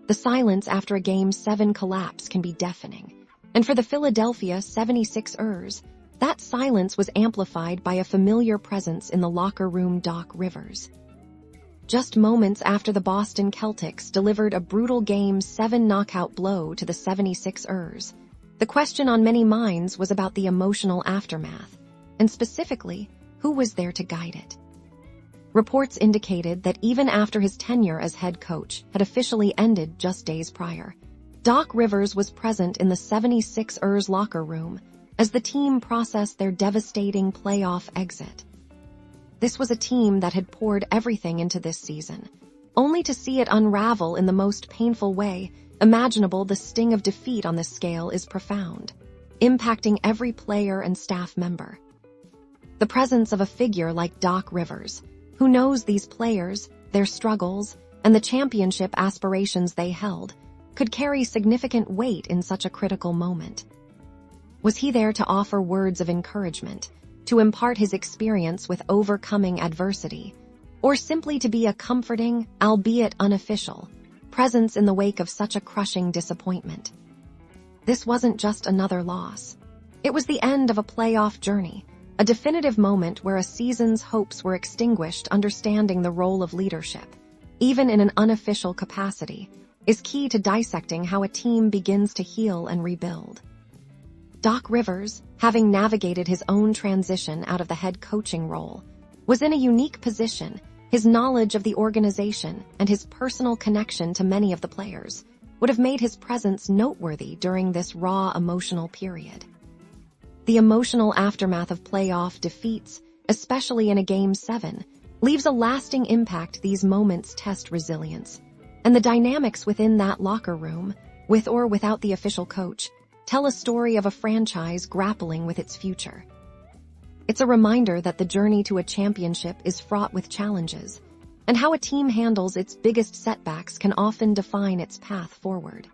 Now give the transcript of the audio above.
The silence after a Game 7 collapse can be deafening. And for the Philadelphia 76ers, that silence was amplified by a familiar presence in the locker room: Doc Rivers. Just moments after the Boston Celtics delivered a brutal Game 7 knockout blow to the 76ers, the question on many minds was about the emotional aftermath, and specifically, who was there to guide it. Reports indicated that even after his tenure as head coach had officially ended just days prior, Doc Rivers was present in the 76ers locker room as the team processed their devastating playoff exit. This was a team that had poured everything into this season, only to see it unravel in the most painful way imaginable. The sting of defeat on this scale is profound, impacting every player and staff member. The presence of a figure like Doc Rivers, who knows these players, their struggles, and the championship aspirations they held, could carry significant weight in such a critical moment. Was he there to offer words of encouragement, to impart his experience with overcoming adversity, or simply to be a comforting, albeit unofficial, presence in the wake of such a crushing disappointment? This wasn't just another loss. It was the end of a playoff journey, a definitive moment where a season's hopes were extinguished. Understanding the role of leadership, even in an unofficial capacity, is key to dissecting how a team begins to heal and rebuild. Doc Rivers, having navigated his own transition out of the head coaching role, was in a unique position. His knowledge of the organization and his personal connection to many of the players would have made his presence noteworthy during this raw emotional period. The emotional aftermath of playoff defeats, especially in a Game 7, leaves a lasting impact. These moments test resilience, and the dynamics within that locker room, with or without the official coach, tell a story of a franchise grappling with its future. It's a reminder that the journey to a championship is fraught with challenges, and how a team handles its biggest setbacks can often define its path forward.